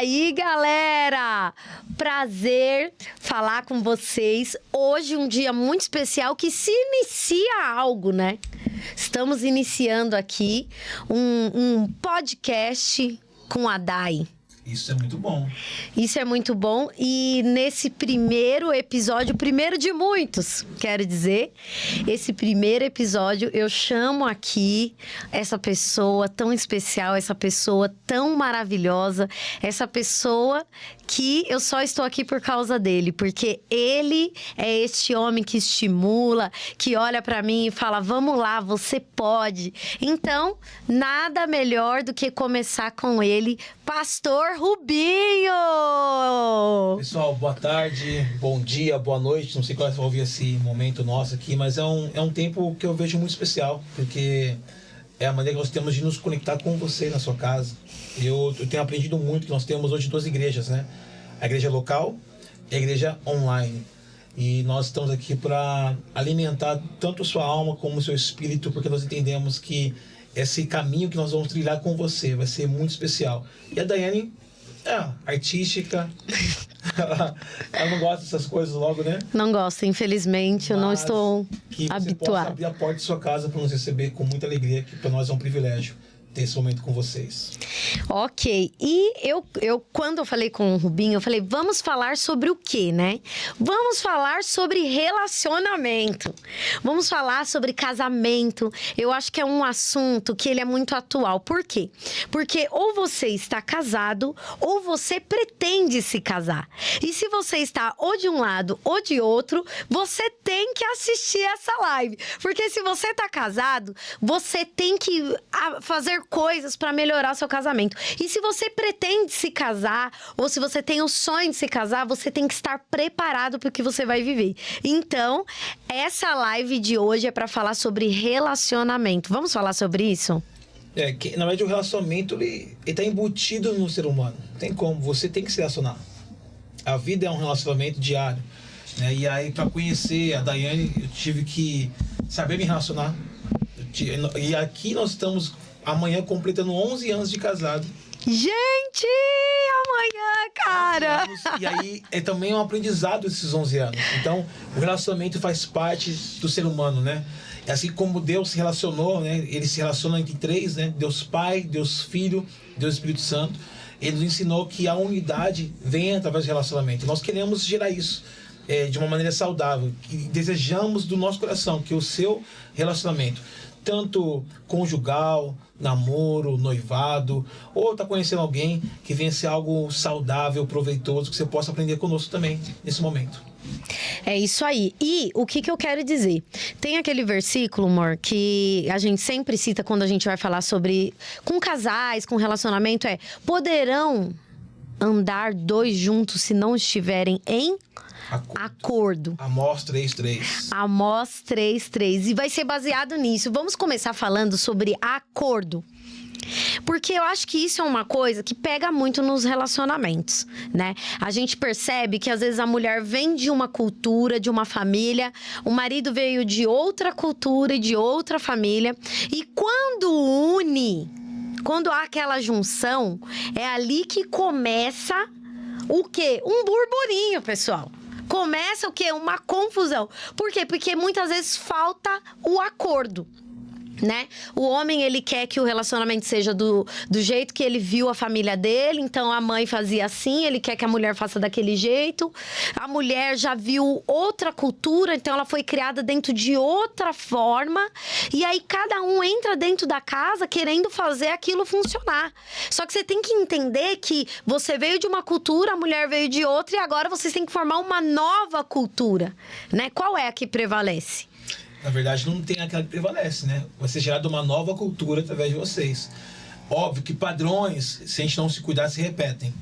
aí, galera? Prazer falar com vocês. Hoje um dia muito especial que se inicia algo, né? Estamos iniciando aqui um podcast com a Dai. Isso é muito bom. Isso é muito bom. E nesse primeiro episódio, o primeiro de muitos, quero dizer, esse primeiro episódio eu chamo aqui essa pessoa tão especial, essa pessoa tão maravilhosa, essa pessoa que eu só estou aqui por causa dele, porque ele é este homem que estimula, que olha pra mim e fala, vamos lá, você pode. Então, nada melhor do que começar com ele, Pastor Rubinho! Pessoal, boa tarde, bom dia, boa noite. Não sei qual vai ouvir esse momento nosso aqui, mas é um tempo que eu vejo muito especial, porque é a maneira que nós temos de nos conectar com você na sua casa. Eu tenho aprendido muito que nós temos hoje duas igrejas, né? A igreja local e a igreja online. E nós estamos aqui para alimentar tanto a sua alma como o seu espírito, porque nós entendemos que esse caminho que nós vamos trilhar com você vai ser muito especial. E a Daiane é artística, ela não gosta dessas coisas logo, né? Não gosto, infelizmente, eu não estou que você habituada. possa abrir a porta de sua casa para nos receber com muita alegria, que para nós é um privilégio ter esse momento com vocês. Ok, e eu quando eu falei com o Rubinho, eu falei, vamos falar sobre o quê, né? Vamos falar sobre relacionamento, vamos falar sobre casamento. Eu acho que é um assunto que ele é muito atual. Por quê? Porque ou você está casado, ou você pretende se casar. E se você está ou de um lado ou de outro, você tem que assistir essa live. Porque se você está casado, você tem que fazer coisas para melhorar o seu casamento. E se você pretende se casar, ou se você tem o sonho de se casar, você tem que estar preparado para o que você vai viver. Então, essa live de hoje é para falar sobre relacionamento. Vamos falar sobre isso? Que, na verdade, o relacionamento ele tá embutido no ser humano. Não tem como, você tem que se relacionar. A vida é um relacionamento diário, né? E aí, para conhecer a Daiane, eu tive que saber me relacionar. E aqui nós estamos amanhã completando 11 anos de casado. Gente, amanhã, cara! E aí é também um aprendizado esses 11 anos. Então, o relacionamento faz parte do ser humano, né? É assim como Deus se relacionou, né? Ele se relaciona entre três, né? Deus Pai, Deus Filho, Deus Espírito Santo. Ele nos ensinou que a unidade vem através do relacionamento. Nós queremos gerar isso de uma maneira saudável. E desejamos do nosso coração que o seu relacionamento, tanto conjugal, namoro, noivado, ou tá conhecendo alguém que venha ser algo saudável, proveitoso, que você possa aprender conosco também nesse momento. É isso aí. E o que eu quero dizer? Tem aquele versículo, amor, que a gente sempre cita quando a gente vai falar sobre... com casais, com relacionamento, poderão andar dois juntos se não estiverem em... acordo. Amós 3:3. Amós 3:3. E vai ser baseado nisso. Vamos começar falando sobre acordo. Porque eu acho que isso é uma coisa que pega muito nos relacionamentos, né? A gente percebe que às vezes a mulher vem de uma cultura, de uma família, o marido veio de outra cultura e de outra família. E quando une, quando há aquela junção, é ali que começa o quê? Um burburinho, pessoal. Começa o quê? Uma confusão. Por quê? Porque muitas vezes falta o acordo, né? O homem, ele quer que o relacionamento seja do jeito que ele viu a família dele. Então, a mãe fazia assim, ele quer que a mulher faça daquele jeito. A mulher já viu outra cultura, então ela foi criada dentro de outra forma. E aí, cada um entra dentro da casa querendo fazer aquilo funcionar. Só que você tem que entender que você veio de uma cultura, a mulher veio de outra, e agora vocês têm que formar uma nova cultura, né? Qual é a que prevalece? Na verdade, não tem aquela que prevalece, né? Vai ser gerada uma nova cultura através de vocês. Óbvio que padrões, se a gente não se cuidar, se repetem.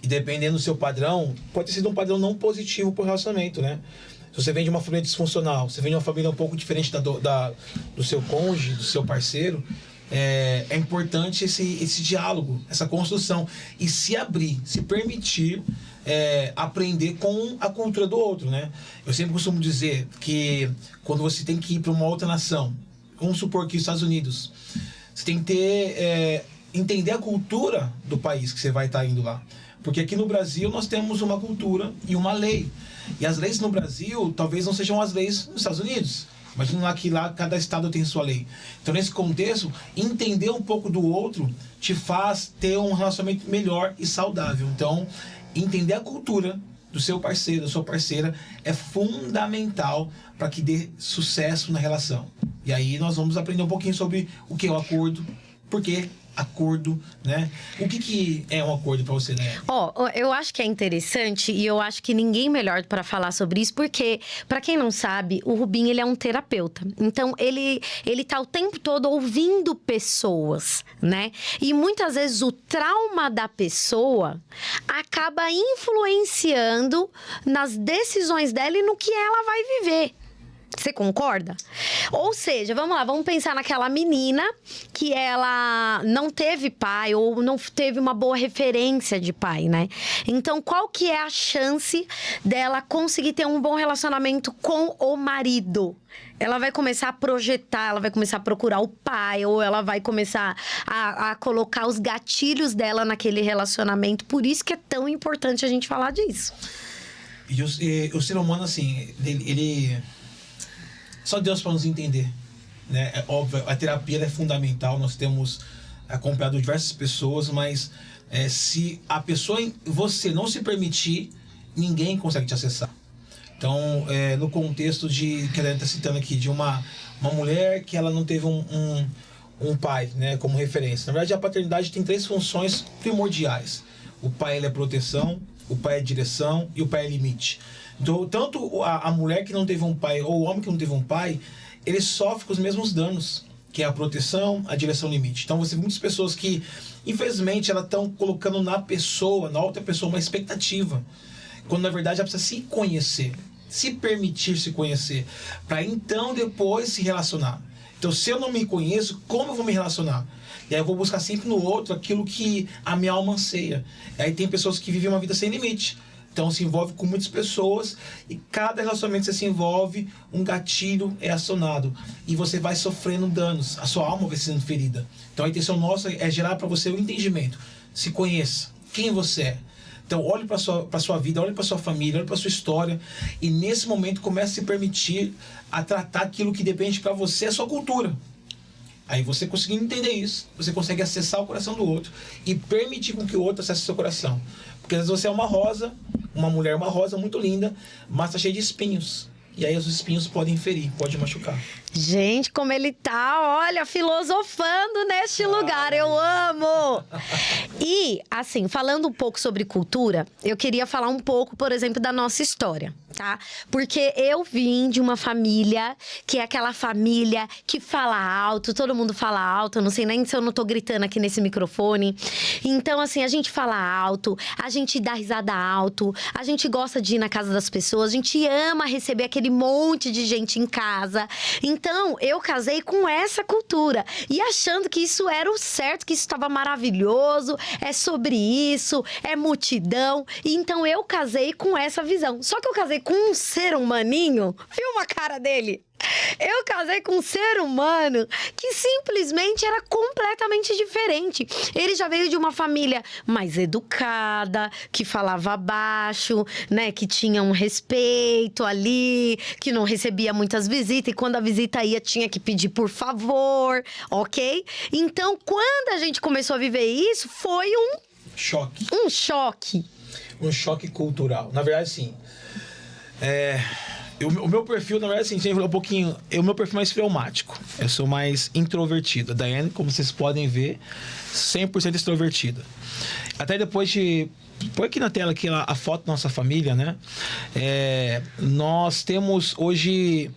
E dependendo do seu padrão, pode ter sido um padrão não positivo para o relacionamento, né? Se você vem de uma família disfuncional, você vem de uma família um pouco diferente do seu cônjuge, do seu parceiro, é importante esse diálogo, essa construção. E se abrir, se permitir aprender com a cultura do outro, né? Eu sempre costumo dizer que quando você tem que ir para uma outra nação, vamos supor que os Estados Unidos, você tem que entender a cultura do país que você vai estar indo lá. Porque aqui no Brasil nós temos uma cultura e uma lei. E as leis no Brasil talvez não sejam as leis nos Estados Unidos. Imagina que lá cada estado tem sua lei. Então, nesse contexto, entender um pouco do outro te faz ter um relacionamento melhor e saudável. Então, entender a cultura do seu parceiro, da sua parceira, é fundamental para que dê sucesso na relação. E aí nós vamos aprender um pouquinho sobre o que é o acordo, por que acordo, né? O que é um acordo para você, né? Eu acho que é interessante e eu acho que ninguém melhor para falar sobre isso, porque, para quem não sabe, o Rubinho, ele é um terapeuta. Então, ele tá o tempo todo ouvindo pessoas, né? E muitas vezes o trauma da pessoa acaba influenciando nas decisões dela e no que ela vai viver. Você concorda? Ou seja, vamos lá, vamos pensar naquela menina que ela não teve pai ou não teve uma boa referência de pai, né? Então, qual que é a chance dela conseguir ter um bom relacionamento com o marido? Ela vai começar a projetar, ela vai começar a procurar o pai, ou ela vai começar a colocar os gatilhos dela naquele relacionamento. Por isso que é tão importante a gente falar disso. E o ser humano, assim, ele só Deus para nos entender, né? É óbvio, a terapia é fundamental, nós temos acompanhado diversas pessoas, mas se a pessoa, você não se permitir, ninguém consegue te acessar. Então, no contexto que a gente está citando aqui, de uma mulher que ela não teve um pai, né, como referência. Na verdade, a paternidade tem 3 funções primordiais. O pai, ele é proteção, o pai é direção e o pai é limite. Então, tanto a mulher que não teve um pai ou o homem que não teve um pai, ele sofre com os mesmos danos, que é a proteção, a direção, limite. Então, você vê muitas pessoas que, infelizmente, elas estão colocando na outra pessoa, uma expectativa, quando na verdade ela precisa se conhecer, se permitir se conhecer, para então depois se relacionar. Então, se eu não me conheço, como eu vou me relacionar? E aí eu vou buscar sempre no outro aquilo que a minha alma anseia. E aí tem pessoas que vivem uma vida sem limite. Então se envolve com muitas pessoas e cada relacionamento que você se envolve, um gatilho é acionado. E você vai sofrendo danos, a sua alma vai sendo ferida. Então a intenção nossa é gerar para você o entendimento. Se conheça, quem você é. Então olhe para sua vida, olhe para sua família, olhe para sua história. E nesse momento comece a se permitir a tratar aquilo que depende para você, a sua cultura. Aí você conseguindo entender isso, você consegue acessar o coração do outro e permitir com que o outro acesse o seu coração. Porque às vezes você é uma rosa, uma mulher, uma rosa muito linda, mas tá cheia de espinhos. E aí os espinhos podem ferir, pode machucar. Gente, como ele tá, olha, filosofando neste lugar, eu amo! E, assim, falando um pouco sobre cultura, eu queria falar um pouco, por exemplo, da nossa história, tá? Porque eu vim de uma família que é aquela família que fala alto, todo mundo fala alto, eu não sei nem se eu não tô gritando aqui nesse microfone. Então, assim, a gente fala alto, a gente dá risada alto, a gente gosta de ir na casa das pessoas, a gente ama receber aquele monte de gente em casa. Então, eu casei com essa cultura e achando que isso era o certo, que isso estava maravilhoso, é sobre isso, é multidão. E então, eu casei com essa visão. Só que eu casei com um ser humaninho, viu uma cara dele? Eu casei com um ser humano que simplesmente era completamente diferente. Ele já veio de uma família mais educada, que falava baixo, né? Que tinha um respeito ali, que não recebia muitas visitas. E quando a visita ia, tinha que pedir por favor, ok? Então, quando a gente começou a viver isso, foi um choque. Um choque. Um choque cultural. Na verdade, sim. O meu perfil, na verdade, assim, um pouquinho. O meu perfil é mais fleumático. Eu sou mais introvertido. A Daiane, como vocês podem ver, 100% extrovertida. Até depois de. Põe aqui na tela aqui a foto da nossa família, né? Nós temos hoje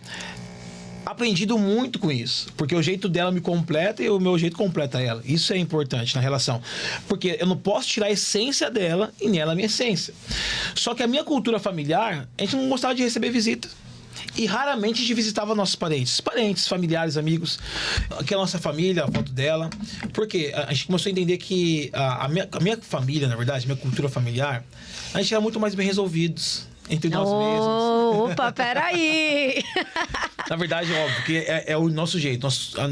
aprendido muito com isso, porque o jeito dela me completa e o meu jeito completa ela. Isso é importante na relação, porque eu não posso tirar a essência dela e nela a minha essência. Só que a minha cultura familiar, a gente não gostava de receber visita. E raramente a gente visitava nossos parentes, familiares, amigos. Aqui é a nossa família, a foto dela. Porque a gente começou a entender que a minha família, na verdade, a minha cultura familiar, a gente era muito mais bem resolvidos entre nós mesmos. Opa, peraí! Na verdade, óbvio, que é o nosso jeito.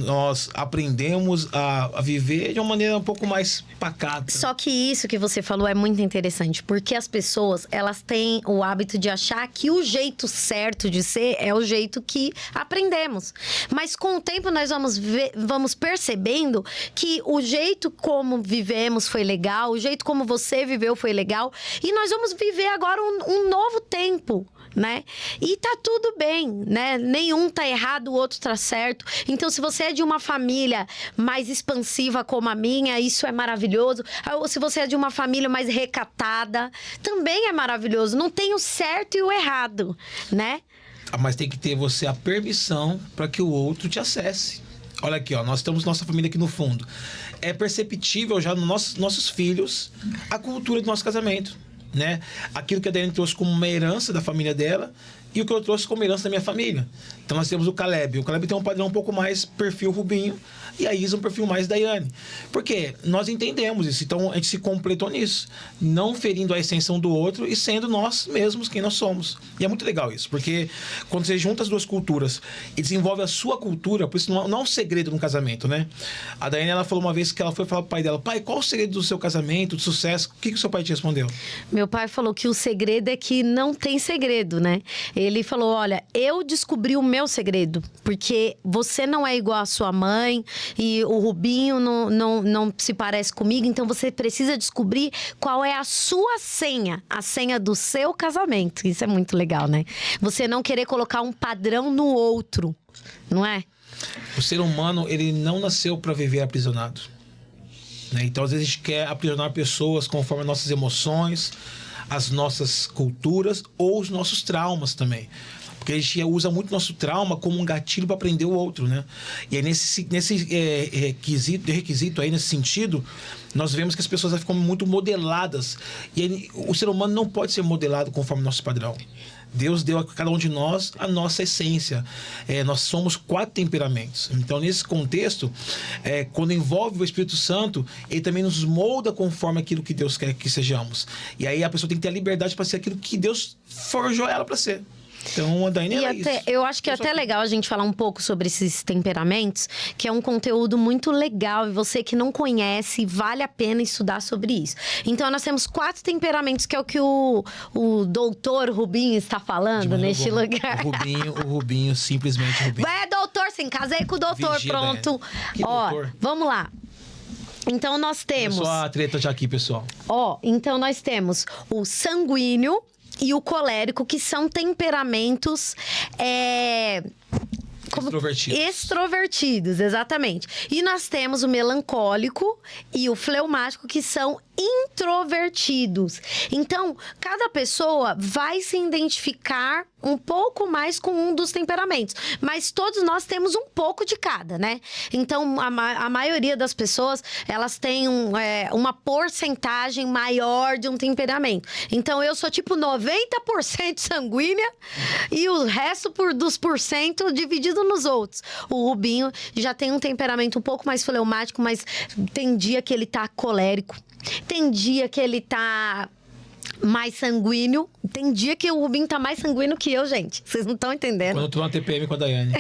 Nós aprendemos a viver de uma maneira um pouco mais pacata. Só que isso que você falou é muito interessante, porque as pessoas, elas têm o hábito de achar que o jeito certo de ser é o jeito que aprendemos. Mas com o tempo nós vamos percebendo que o jeito como vivemos foi legal, o jeito como você viveu foi legal, e nós vamos viver agora um novo tempo, né? E tá tudo bem, né? Nenhum tá errado, o outro tá certo. Então, se você é de uma família mais expansiva como a minha, isso é maravilhoso. Ou se você é de uma família mais recatada, também é maravilhoso. Não tem o certo e o errado, né? Mas tem que ter você a permissão para que o outro te acesse. Olha aqui, ó, nós temos nossa família aqui no fundo. É perceptível já nos nossos filhos a cultura do nosso casamento, né? Aquilo que a Daiane trouxe como uma herança da família dela e o que eu trouxe como herança da minha família. Então nós temos o Caleb. O Caleb tem um padrão um pouco mais perfil Rubinho e a Isa um perfil mais Daiane. Por quê? Nós entendemos isso. Então a gente se completou nisso. Não ferindo a essência um do outro e sendo nós mesmos quem nós somos. E é muito legal isso. Porque quando você junta as duas culturas e desenvolve a sua cultura, por isso não é um segredo no casamento, né? A Daiane, ela falou uma vez que ela foi falar pro pai dela: pai, qual o segredo do seu casamento, do sucesso? O que o seu pai te respondeu? Meu pai falou que o segredo é que não tem segredo, né? Ele falou: olha, eu descobri o meu segredo, porque você não é igual à sua mãe e o Rubinho não se parece comigo, então você precisa descobrir qual é a sua senha, a senha do seu casamento. Isso é muito legal, né? Você não querer colocar um padrão no outro, não é? O ser humano, ele não nasceu para viver aprisionado, né? Então, às vezes, a gente quer aprisionar pessoas conforme as nossas emoções, as nossas culturas ou os nossos traumas também. Porque a gente usa muito nosso trauma como um gatilho para prender o outro, né? E aí nesse requisito aí, nesse sentido, nós vemos que as pessoas ficam muito modeladas. E aí, o ser humano não pode ser modelado conforme o nosso padrão. Deus deu a cada um de nós a nossa essência. Nós somos 4 temperamentos. Então, nesse contexto, quando envolve o Espírito Santo, ele também nos molda conforme aquilo que Deus quer que sejamos. E aí a pessoa tem que ter a liberdade para ser aquilo que Deus forjou ela para ser. Então, a Daiane é isso. Eu acho que é até legal a gente falar um pouco sobre esses temperamentos, que é um conteúdo muito legal. E você que não conhece, vale a pena estudar sobre isso. Então, nós temos 4 temperamentos, que é o que o doutor Rubinho está falando neste lugar. O Rubinho, simplesmente Rubinho. Doutor, sim, casei com o doutor, Vigia, pronto. Doutor? Vamos lá. Então, nós temos... Só a treta já aqui, pessoal. Então nós temos o sanguíneo e o colérico, que são temperamentos extrovertidos, exatamente. E nós temos o melancólico e o fleumático, que são introvertidos. Então, cada pessoa vai se identificar um pouco mais com um dos temperamentos, mas todos nós temos um pouco de cada, né? Então, a maioria das pessoas, elas têm uma porcentagem maior de um temperamento. Então, eu sou tipo 90% sanguínea e o resto dos porcento dividido nos outros. O Rubinho já tem um temperamento um pouco mais fleumático, mas tem dia que ele tá colérico. Tem dia que ele tá mais sanguíneo. Tem dia que o Rubinho tá mais sanguíneo que eu, gente. Vocês não estão entendendo. Quando eu tô na TPM com a Daiane.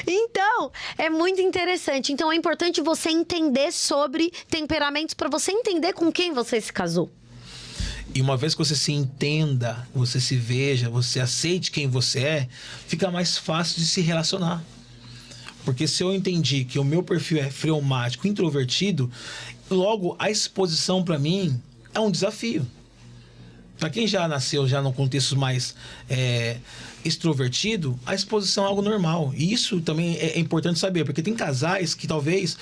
Então, é muito interessante. Então, é importante você entender sobre temperamentos para você entender com quem você se casou. E uma vez que você se entenda, você se veja, você aceite quem você é, fica mais fácil de se relacionar. Porque se eu entendi que o meu perfil é fleumático, introvertido, logo a exposição para mim é um desafio. Para quem já nasceu já num contexto mais extrovertido, a exposição é algo normal. E isso também é importante saber, porque tem casais que talvez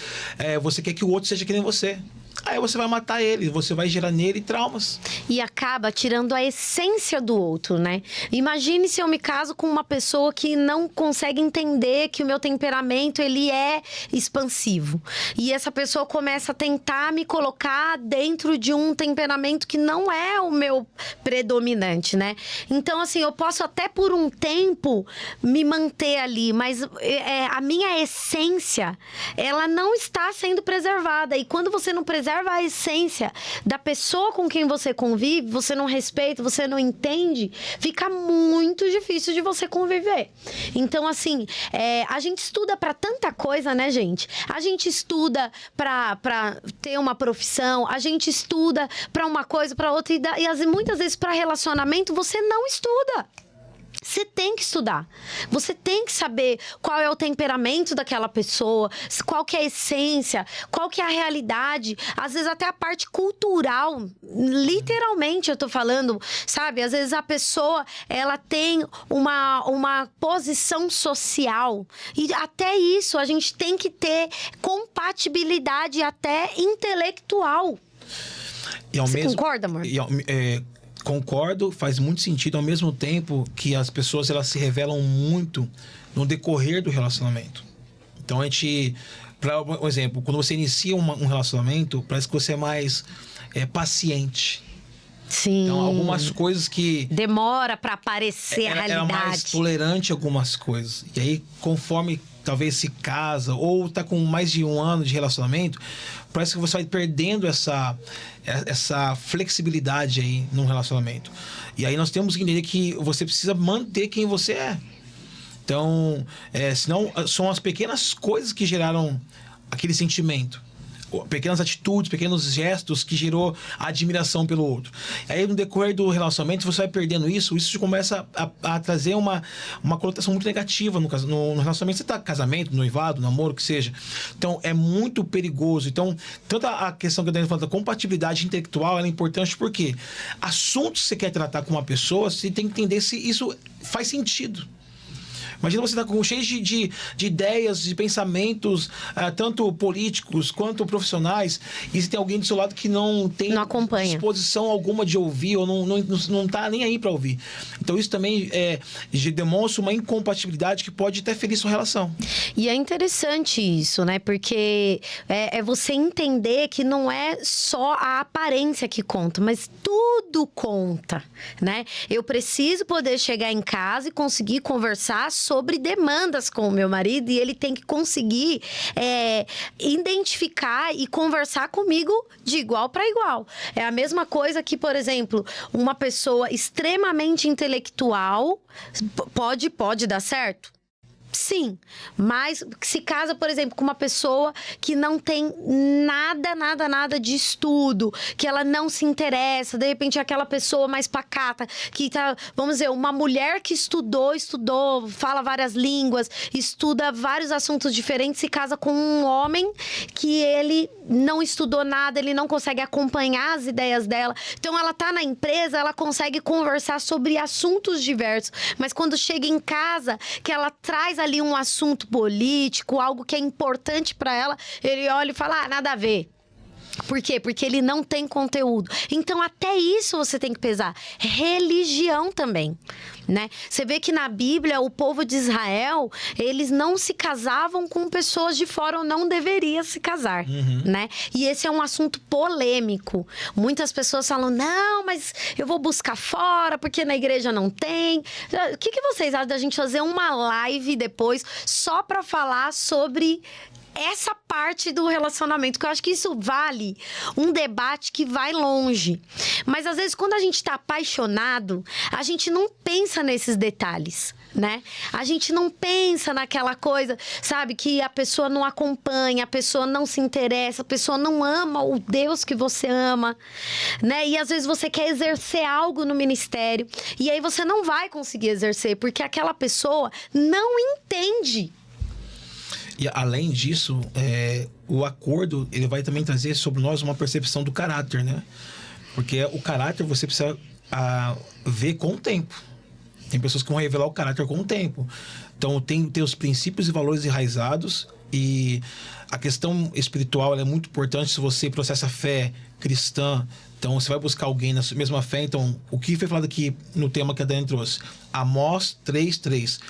você quer que o outro seja que nem você. Aí você vai matar ele, você vai gerar nele traumas. E acaba tirando a essência do outro, né? Imagine se eu me caso com uma pessoa que não consegue entender que o meu temperamento, ele é expansivo. E essa pessoa começa a tentar me colocar dentro de um temperamento que não é o meu predominante, né? Então, assim, eu posso até por um tempo me manter ali, mas a minha essência, ela não está sendo preservada. E quando você não preserva preserva a essência da pessoa com quem você convive, você não respeita, você não entende, fica muito difícil de você conviver. Então, assim, a gente estuda pra tanta coisa, né, gente? A gente estuda pra ter uma profissão, a gente estuda pra uma coisa, pra outra, e muitas vezes pra relacionamento você não estuda. Você tem que estudar. Você tem que saber qual é o temperamento daquela pessoa, qual que é a essência, qual que é a realidade. Às vezes até a parte cultural, literalmente eu tô falando, sabe? Às vezes a pessoa, ela tem uma posição social. E até isso, a gente tem que ter compatibilidade até intelectual. Você concorda, amor? Concordo, faz muito sentido, ao mesmo tempo que as pessoas elas se revelam muito no decorrer do relacionamento. Então, por exemplo, quando você inicia um relacionamento, parece que você é mais paciente. Sim. Então, algumas coisas que... demora pra aparecer a realidade. Ela é mais tolerante a algumas coisas. E aí, conforme talvez se casa ou tá com mais de 1 ano de relacionamento, parece que você vai perdendo essa flexibilidade aí num relacionamento. E aí nós temos que entender que você precisa manter quem você é. Então, senão são as pequenas coisas que geraram aquele sentimento. Pequenas atitudes, pequenos gestos que gerou a admiração pelo outro. Aí no decorrer do relacionamento você vai perdendo isso começa a trazer uma conotação muito negativa no relacionamento. Você tá casamento, noivado, namoro, que seja. Então é muito perigoso. Então, tanto a questão que eu tenho falado da compatibilidade intelectual, ela é importante porque assuntos que você quer tratar com uma pessoa, você tem que entender se isso faz sentido. Imagina você estar cheio de ideias, de pensamentos, tanto políticos quanto profissionais, e se tem alguém do seu lado que não tem disposição alguma de ouvir, ou não tá nem aí para ouvir. Então isso também demonstra uma incompatibilidade que pode até ferir sua relação. E é interessante isso, né? Porque é você entender que não é só a aparência que conta, mas tudo conta, né? Eu preciso poder chegar em casa e conseguir conversar sobre demandas com o meu marido, e ele tem que conseguir identificar e conversar comigo de igual para igual. É a mesma coisa que, por exemplo, uma pessoa extremamente intelectual pode dar certo? Sim, mas se casa, por exemplo, com uma pessoa que não tem nada de estudo, que ela não se interessa, de repente é aquela pessoa mais pacata, que tá, vamos dizer, uma mulher que estudou, fala várias línguas, estuda vários assuntos diferentes, se casa com um homem que ele não estudou nada, ele não consegue acompanhar as ideias dela. Então ela tá na empresa, ela consegue conversar sobre assuntos diversos, mas quando chega em casa, que ela traz ali um assunto político, algo que é importante para ela, ele olha e fala, nada a ver. Por quê? Porque ele não tem conteúdo. Então, até isso você tem que pesar. Religião também, né? Você vê que na Bíblia, o povo de Israel, eles não se casavam com pessoas de fora, ou não deveria se casar, né? E esse é um assunto polêmico. Muitas pessoas falam, não, mas eu vou buscar fora, porque na igreja não tem. O que vocês acham da gente fazer uma live depois, só para falar sobre essa parte do relacionamento, que eu acho que isso vale um debate que vai longe. Mas às vezes, quando a gente tá apaixonado, a gente não pensa nesses detalhes, né? A gente não pensa naquela coisa, sabe? Que a pessoa não acompanha, a pessoa não se interessa, a pessoa não ama o Deus que você ama, né? E às vezes você quer exercer algo no ministério, e aí você não vai conseguir exercer, porque aquela pessoa não entende. E além disso, o acordo, ele vai também trazer sobre nós uma percepção do caráter, né? Porque o caráter você precisa ver com o tempo. Tem pessoas que vão revelar o caráter com o tempo. Então, tem os princípios e valores enraizados, e a questão espiritual ela é muito importante. Se você processa fé cristã, então você vai buscar alguém na mesma fé. Então, o que foi falado aqui no tema que a Dani trouxe? Amós 3:3.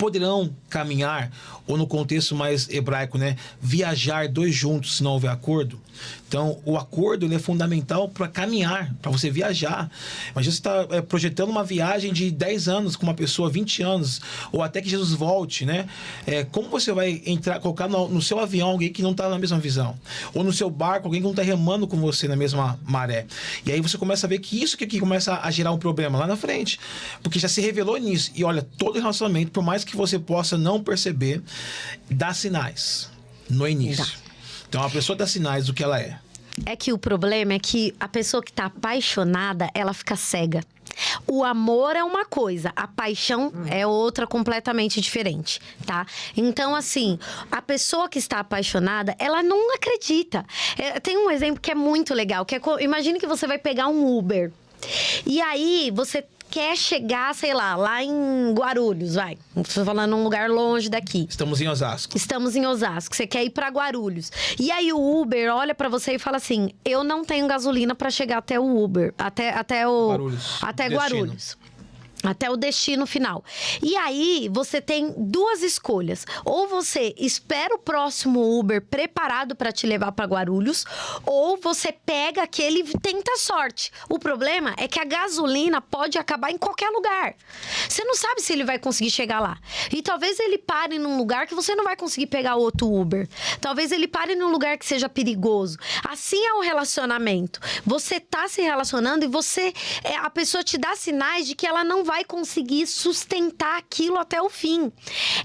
poderão caminhar, ou no contexto mais hebraico, né, viajar dois juntos se não houver acordo. Então, o acordo ele é fundamental para caminhar, para você viajar. Imagina você está projetando uma viagem de 10 anos com uma pessoa, 20 anos, ou até que Jesus volte, né? Como você vai colocar no seu avião alguém que não está na mesma visão? Ou no seu barco alguém que não está remando com você na mesma maré? E aí você começa a ver que isso que começa a gerar um problema lá na frente, porque já se revelou nisso. E olha, todo relacionamento, por mais que você possa não perceber, dá sinais no início. Então, a pessoa dá sinais do que ela é. É que o problema é que a pessoa que tá apaixonada, ela fica cega. O amor é uma coisa, a paixão é outra completamente diferente, tá? Então, assim, a pessoa que está apaixonada, ela não acredita. Tem um exemplo que é muito legal, que imagine que você vai pegar um Uber. E aí, você quer chegar, sei lá em Guarulhos, vai. Estou falando num lugar longe daqui. Estamos em Osasco. Estamos em Osasco. Você quer ir para Guarulhos. E aí o Uber olha para você e fala assim: eu não tenho gasolina para chegar até o Uber, até Guarulhos. Até Guarulhos. Até o destino final. E aí, você tem duas escolhas. Ou você espera o próximo Uber preparado para te levar para Guarulhos, ou você pega aquele e tenta a sorte. O problema é que a gasolina pode acabar em qualquer lugar. Você não sabe se ele vai conseguir chegar lá. E talvez ele pare num lugar que você não vai conseguir pegar outro Uber. Talvez ele pare num lugar que seja perigoso. Assim é o relacionamento. Você tá se relacionando e a pessoa te dá sinais de que ela não vai conseguir sustentar aquilo até o fim.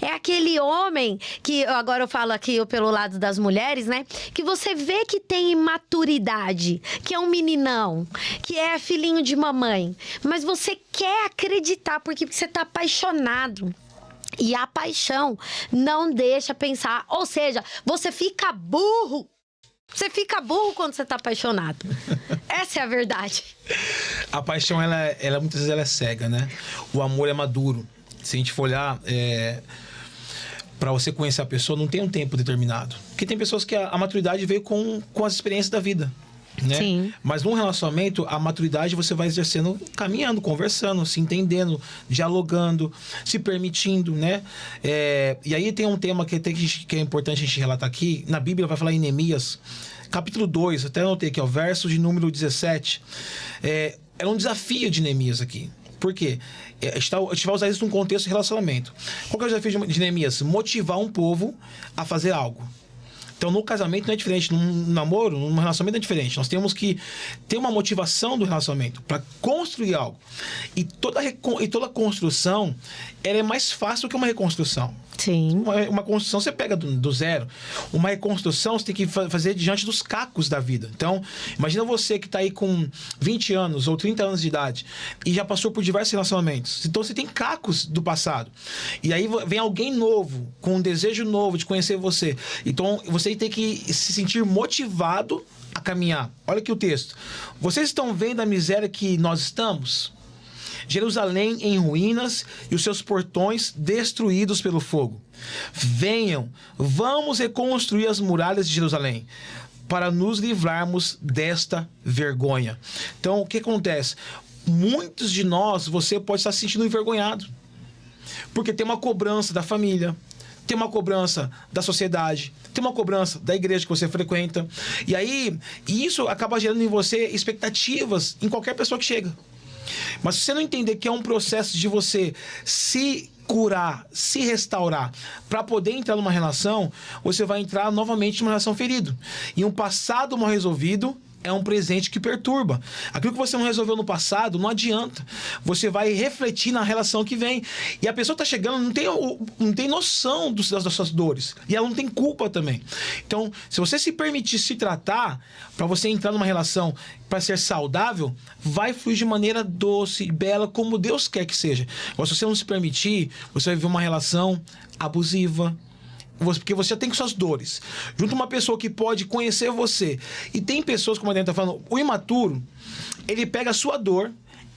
É aquele homem que, agora eu falo aqui pelo lado das mulheres, né? Que você vê que tem imaturidade, que é um meninão, que é filhinho de mamãe. Mas você quer acreditar porque você tá apaixonado. E a paixão não deixa pensar. Ou seja, você fica burro. Você fica burro quando você tá apaixonado. Essa é a verdade. A paixão, ela muitas vezes ela é cega, né? O amor é maduro. Se a gente for olhar, para você conhecer a pessoa, não tem um tempo determinado. Porque tem pessoas que a maturidade veio com as experiências da vida, né? Sim. Mas num relacionamento, a maturidade você vai exercendo caminhando, conversando, se entendendo, dialogando, se permitindo, né? E aí tem um tema que é importante a gente relatar aqui. Na Bíblia vai falar em Neemias, capítulo 2, até anotei aqui, verso de número 17. Era um desafio de Neemias aqui. Por quê? A gente vai usar isso num contexto de relacionamento. Qual que é o desafio de Neemias? Motivar um povo a fazer algo. Então, no casamento não é diferente, num namoro, num relacionamento é diferente. Nós temos que ter uma motivação do relacionamento para construir algo. E toda construção, ela é mais fácil que uma reconstrução. Sim. Uma construção você pega do zero. Uma reconstrução você tem que fazer diante dos cacos da vida. Então, imagina você que está aí com 20 anos ou 30 anos de idade e já passou por diversos relacionamentos. Então, você tem cacos do passado. E aí vem alguém novo, com um desejo novo de conhecer você. Então, você tem que se sentir motivado a caminhar. Olha aqui o texto. Vocês estão vendo a miséria que nós estamos? Jerusalém em ruínas e os seus portões destruídos pelo fogo. Venham, vamos reconstruir as muralhas de Jerusalém para nos livrarmos desta vergonha. Então, o que acontece? Muitos de nós, você pode estar se sentindo envergonhado, porque tem uma cobrança da família, tem uma cobrança da sociedade, tem uma cobrança da igreja que você frequenta. E aí, isso acaba gerando em você expectativas em qualquer pessoa que chega. Mas se você não entender que é um processo de você se curar, se restaurar, para poder entrar numa relação, você vai entrar novamente numa relação ferida. E um passado mal resolvido é um presente que perturba. Aquilo que você não resolveu no passado, não adianta. Você vai refletir na relação que vem. E a pessoa que está chegando não tem noção das suas dores. E ela não tem culpa também. Então, se você se permitir se tratar, para você entrar numa relação para ser saudável, vai fluir de maneira doce e bela, como Deus quer que seja. Mas se você não se permitir, você vai viver uma relação abusiva, porque você já tem suas dores. Junto a uma pessoa que pode conhecer você. E tem pessoas, como a Adriana está falando, o imaturo, ele pega a sua dor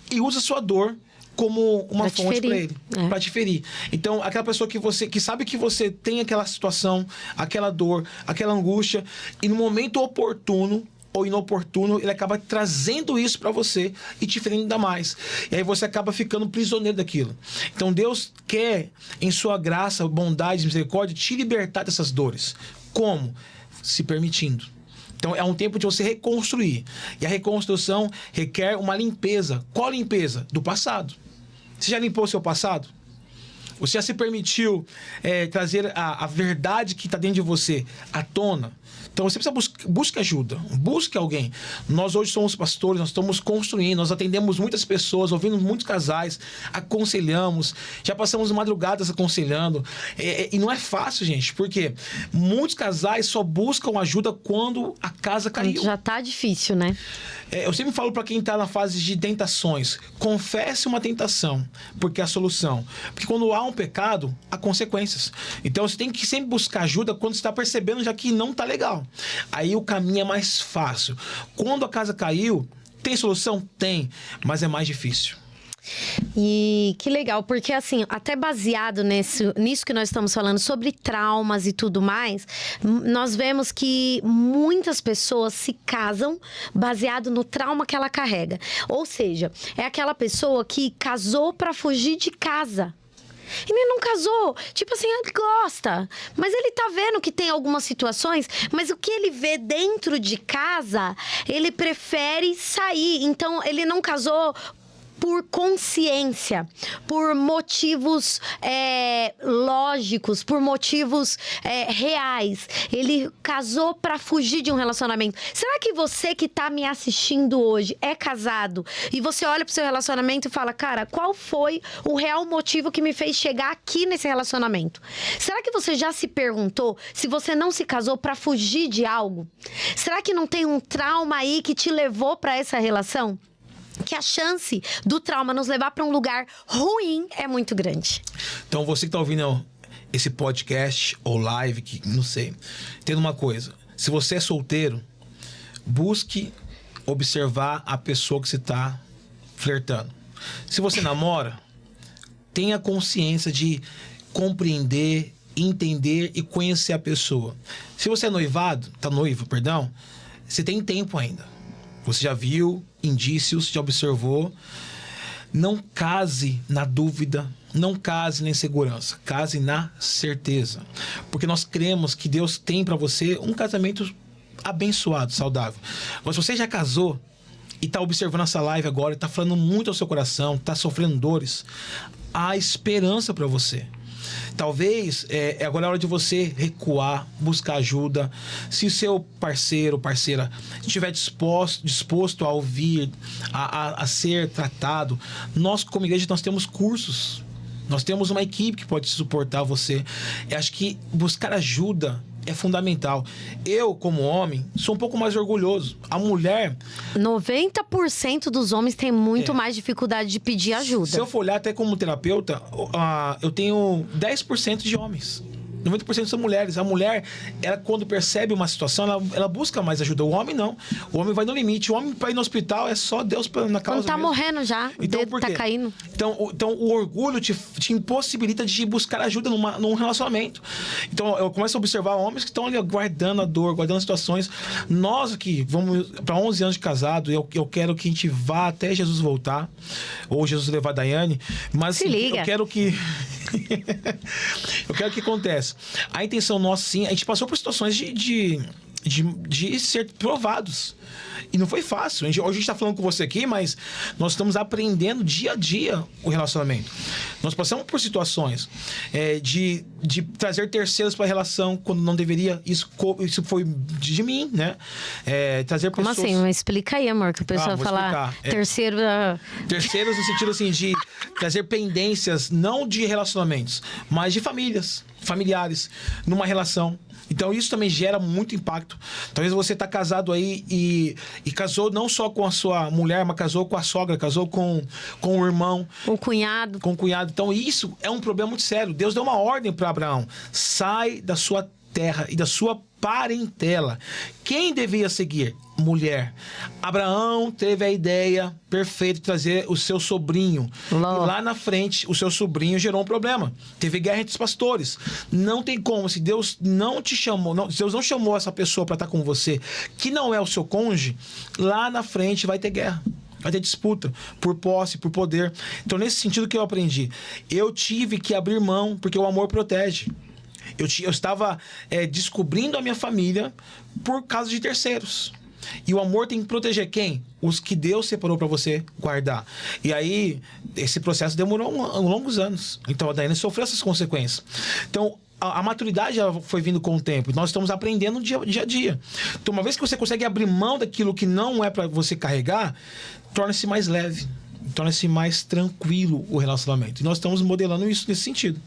e usa a sua dor como uma fonte para ele, para te ferir. Então, aquela pessoa que sabe que você tem aquela situação, aquela dor, aquela angústia, e no momento oportuno, ou inoportuno, ele acaba trazendo isso para você e te ferindo ainda mais. E aí você acaba ficando prisioneiro daquilo. Então Deus quer, em sua graça, bondade, misericórdia, te libertar dessas dores. Como? Se permitindo. Então é um tempo de você reconstruir. E a reconstrução requer uma limpeza. Qual limpeza? Do passado. Você já limpou o seu passado? Você já se permitiu trazer a verdade que está dentro de você à tona? Então você precisa busque ajuda, busque alguém. Nós hoje somos pastores, nós estamos construindo, nós atendemos muitas pessoas, ouvimos muitos casais, aconselhamos, já passamos madrugadas aconselhando. E não é fácil, gente, porque muitos casais só buscam ajuda quando a casa caiu. Já tá difícil, né? Eu sempre falo para quem está na fase de tentações, confesse uma tentação, porque é a solução. Porque quando há um pecado, há consequências. Então você tem que sempre buscar ajuda quando você está percebendo já que não está legal. Aí o caminho é mais fácil. Quando a casa caiu, tem solução? Tem, mas é mais difícil. E que legal, porque assim, até baseado nisso que nós estamos falando sobre traumas e tudo mais, nós vemos que muitas pessoas se casam baseado no trauma que ela carrega. Ou seja, é aquela pessoa que casou para fugir de casa. Ele não casou, tipo assim, ele gosta, mas ele tá vendo que tem algumas situações, mas o que ele vê dentro de casa, ele prefere sair. Então, ele não casou por consciência, por motivos lógicos, por motivos reais. Ele casou para fugir de um relacionamento. Será que você que tá me assistindo hoje é casado e você olha pro seu relacionamento e fala, cara, qual foi o real motivo que me fez chegar aqui nesse relacionamento? Será que você já se perguntou se você não se casou para fugir de algo? Será que não tem um trauma aí que te levou para essa relação? Que a chance do trauma nos levar para um lugar ruim é muito grande. Então, você que está ouvindo esse podcast ou live, que não sei, entenda uma coisa. Se você é solteiro, busque observar a pessoa que você está flertando. Se você namora, tenha consciência de compreender, entender e conhecer a pessoa. Se você é noivo, você tem tempo ainda. Você já viu indícios, já observou. Não case na dúvida, não case na insegurança, case na certeza. Porque nós cremos que Deus tem para você um casamento abençoado, saudável. Mas se você já casou e está observando essa live agora, está falando muito ao seu coração, está sofrendo dores, há esperança para você. Talvez agora é a hora de você recuar, buscar ajuda. Se o seu parceiro ou parceira estiver disposto a ouvir, a ser tratado, nós como igreja nós temos cursos. Nós temos uma equipe que pode suportar você. Eu acho que buscar ajuda é fundamental. Eu, como homem, sou um pouco mais orgulhoso. A mulher... 90% dos homens têm muito mais dificuldade de pedir ajuda. Se eu for olhar até como terapeuta, eu tenho 10% de homens. 90% são mulheres. A mulher, ela, quando percebe uma situação, ela busca mais ajuda. O homem não. O homem vai no limite. O homem, para ir no hospital, é só Deus na causa. Quando tá mesmo. Morrendo já, o dedo tá caindo. Então o orgulho te impossibilita de buscar ajuda num relacionamento. Então, eu começo a observar homens que estão ali guardando a dor, guardando as situações. Nós aqui, vamos para 11 anos de casado, eu quero que a gente vá até Jesus voltar, ou Jesus levar a Daiane, mas se liga. Eu quero que aconteça. A intenção nossa, sim, a gente passou por situações de ser provados. E não foi fácil. Hoje a gente está falando com você aqui, mas nós estamos aprendendo dia a dia o relacionamento. Nós passamos por situações de trazer terceiros para a relação quando não deveria. Isso foi de mim, né? Trazer pessoas... Como assim? Explica aí, amor, que o pessoal fala terceiro... Terceiros no sentido assim de trazer pendências, não de relacionamentos, mas de familiares, numa relação. Então isso também gera muito impacto. Talvez você está casado aí e casou não só com a sua mulher, mas casou com a sogra, casou com o irmão. Com o cunhado. Com o cunhado. Então isso é um problema muito sério. Deus deu uma ordem para Abraão. Sai da sua terra e da sua parentela. Quem devia seguir? Mulher. Abraão teve a ideia perfeita de trazer o seu sobrinho. E lá na frente, o seu sobrinho gerou um problema. Teve guerra entre os pastores. Não tem como, se Deus não te chamou, Deus não chamou essa pessoa para estar com você, que não é o seu cônjuge, lá na frente vai ter guerra. Vai ter disputa por posse, por poder. Então, nesse sentido que eu aprendi, eu tive que abrir mão, porque o amor protege. Eu estava descobrindo a minha família por causa de terceiros. E o amor tem que proteger quem? Os que Deus separou para você guardar. E aí, esse processo demorou longos anos. Então, a Daiane sofreu essas consequências. Então, a maturidade já foi vindo com o tempo. E nós estamos aprendendo dia a dia. Então, uma vez que você consegue abrir mão daquilo que não é para você carregar, torna-se mais leve. Torna-se mais tranquilo o relacionamento. E nós estamos modelando isso nesse sentido.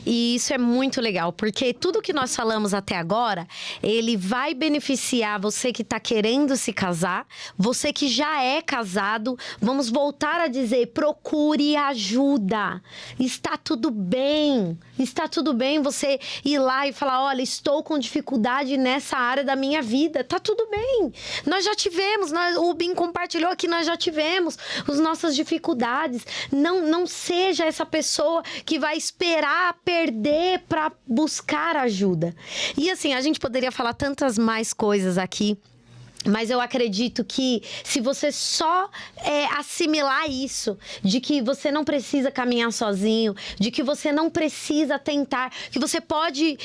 E isso é muito legal, porque tudo que nós falamos até agora, ele vai beneficiar você que está querendo se casar, você que já é casado. Vamos voltar a dizer, procure ajuda. Está tudo bem você ir lá e falar, olha, estou com dificuldade nessa área da minha vida. Tá tudo bem. Nós já tivemos, o Bim compartilhou aqui, nós já tivemos as nossas dificuldades. Não seja essa pessoa que vai esperar perder para buscar ajuda. E assim, a gente poderia falar tantas mais coisas aqui, mas eu acredito que se você só assimilar isso, de que você não precisa caminhar sozinho, de que você não precisa tentar, que você pode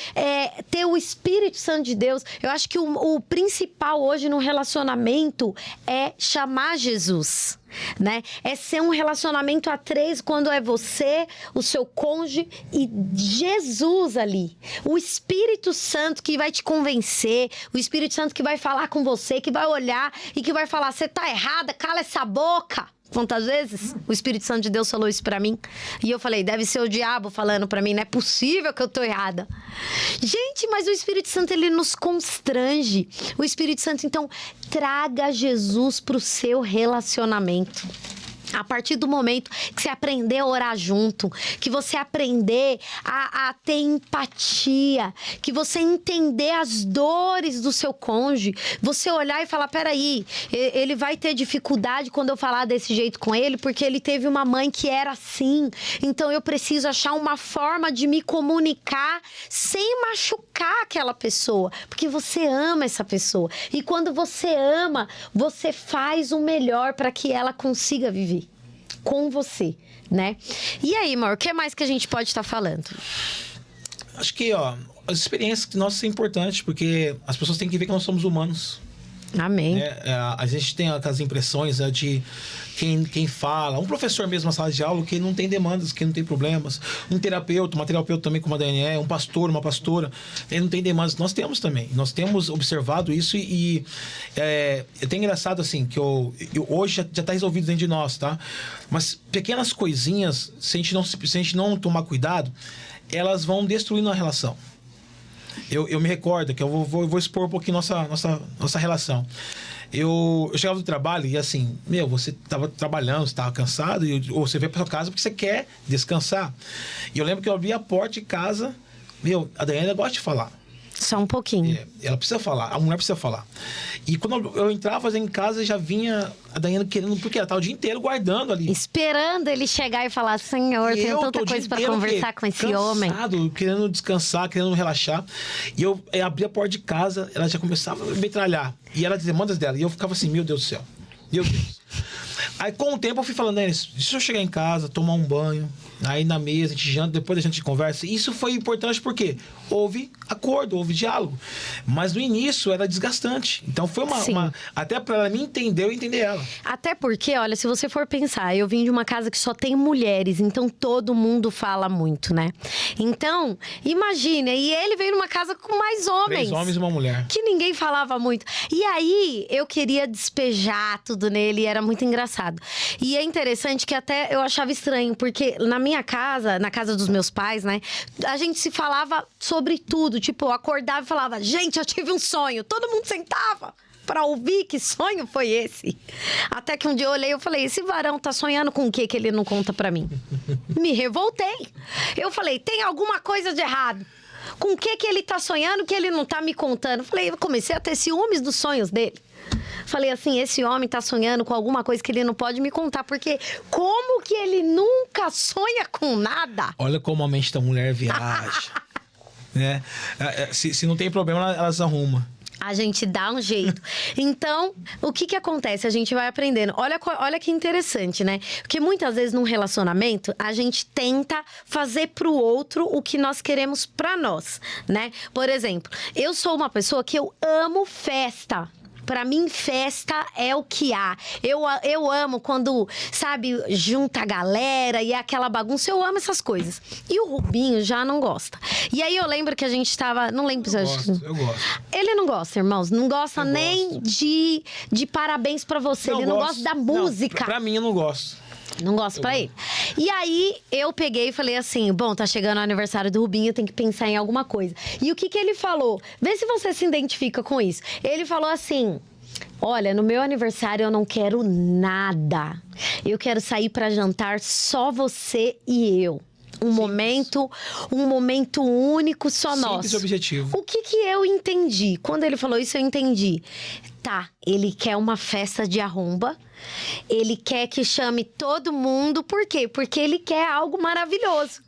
ter o Espírito Santo de Deus. Eu acho que o principal hoje no relacionamento é chamar Jesus. Né? É ser um relacionamento a três, quando é você, o seu cônjuge e Jesus ali. O Espírito Santo que vai te convencer, o Espírito Santo que vai falar com você, que vai olhar e que vai falar, você tá errada, cala essa boca. Quantas vezes o Espírito Santo de Deus falou isso pra mim? E eu falei, deve ser o diabo falando pra mim, não é possível que eu tô errada. Gente, mas o Espírito Santo, ele nos constrange. O Espírito Santo, então, traga Jesus pro seu relacionamento. A partir do momento que você aprender a orar junto, que você aprender a ter empatia, que você entender as dores do seu cônjuge, você olhar e falar, peraí, ele vai ter dificuldade quando eu falar desse jeito com ele, porque ele teve uma mãe que era assim, então eu preciso achar uma forma de me comunicar sem machucar aquela pessoa, porque você ama essa pessoa, e quando você ama, você faz o melhor para que ela consiga viver com você, né? E aí, amor, o que mais que a gente pode estar falando? Acho que, as experiências nossas são importantes, porque as pessoas têm que ver que nós somos humanos. Amém. A gente tem aquelas impressões de quem fala, um professor mesmo na sala de aula que não tem demandas, que não tem problemas, uma terapeuta também como a Daiane, um pastor, uma pastora, ele não tem demandas. Nós temos também, nós temos observado isso e é até engraçado assim, que hoje já está resolvido dentro de nós, tá? Mas pequenas coisinhas, se a gente não tomar cuidado, elas vão destruindo a relação. Eu me recordo que eu vou expor um pouquinho nossa relação. Eu chegava do trabalho e assim, você estava trabalhando, você estava cansado, ou você veio para sua casa porque você quer descansar. E eu lembro que eu abri a porta de casa, a Daiane gosta de falar. Só um pouquinho. Ela precisa falar, a mulher precisa falar. E quando eu entrava em casa, já vinha a Daiane querendo, porque ela estava o dia inteiro guardando ali. Esperando ele chegar e falar, Senhor, tenho tanta coisa para conversar com esse homem. Querendo descansar, querendo relaxar. E eu abria a porta de casa, ela já começava a metralhar. E ela dizia demandas dela. E eu ficava assim, meu Deus do céu. Meu Deus. Aí com o tempo eu fui falando, deixa eu chegar em casa, tomar um banho. Aí na mesa, a gente janta, depois a gente conversa. Isso foi importante porque houve acordo, houve diálogo. Mas no início era desgastante. Então foi até para ela me entender, eu entender ela. Até porque, olha, se você for pensar, eu vim de uma casa que só tem mulheres, então todo mundo fala muito, né? Então, imagina, e ele veio numa casa com mais homens. 3 homens e uma mulher. Que ninguém falava muito. E aí, eu queria despejar tudo nele e era muito engraçado. E é interessante que até eu achava estranho, porque na minha casa, na casa dos meus pais, né? A gente se falava sobre tudo. Tipo, eu acordava e falava, gente, eu tive um sonho. Todo mundo sentava pra ouvir que sonho foi esse. Até que um dia eu olhei e falei, esse varão tá sonhando com o que ele não conta pra mim? Me revoltei. Eu falei, tem alguma coisa de errado. Com o que ele tá sonhando que ele não tá me contando? Falei, eu comecei a ter ciúmes dos sonhos dele. Falei assim, esse homem tá sonhando com alguma coisa que ele não pode me contar, porque como que ele nunca sonha com nada? Olha como a mente da mulher viaja. Né? Se não tem problema, elas arrumam. A gente dá um jeito. Então, o que acontece? A gente vai aprendendo. Olha que interessante, né? Porque muitas vezes num relacionamento, a gente tenta fazer pro outro o que nós queremos pra nós, né? Por exemplo, eu sou uma pessoa que eu amo festa. Pra mim, festa é o que há. Eu amo quando, sabe, junta a galera e é aquela bagunça. Eu amo essas coisas. E o Rubinho já não gosta. E aí eu lembro que a gente tava... Não lembro se eu gosto. Ele não gosta, irmãos. Não gosta nem de parabéns pra você. Ele não gosta da música. Não, pra mim, eu não gosto. Não gosto pra ele. E aí, eu peguei e falei assim, bom, tá chegando o aniversário do Rubinho, eu tenho que pensar em alguma coisa. E o que ele falou? Vê se você se identifica com isso. Ele falou assim, olha, no meu aniversário eu não quero nada. Eu quero sair pra jantar só você e eu. Um momento único, só nosso. Simples objetivo. O que eu entendi? Quando ele falou isso, eu entendi. Tá, ele quer uma festa de arromba. Ele quer que chame todo mundo. Por quê? Porque ele quer algo maravilhoso.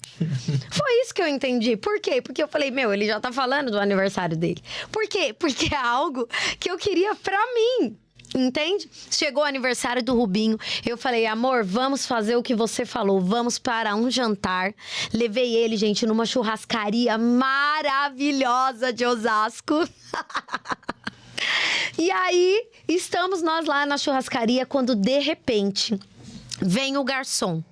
Foi isso que eu entendi. Por quê? Porque eu falei, ele já tá falando do aniversário dele. Por quê? Porque é algo que eu queria pra mim. Entende? Chegou o aniversário do Rubinho. Eu falei, amor, vamos fazer o que você falou. Vamos para um jantar. Levei ele, gente, numa churrascaria maravilhosa de Osasco. E aí, estamos nós lá na churrascaria quando, de repente, vem o garçom.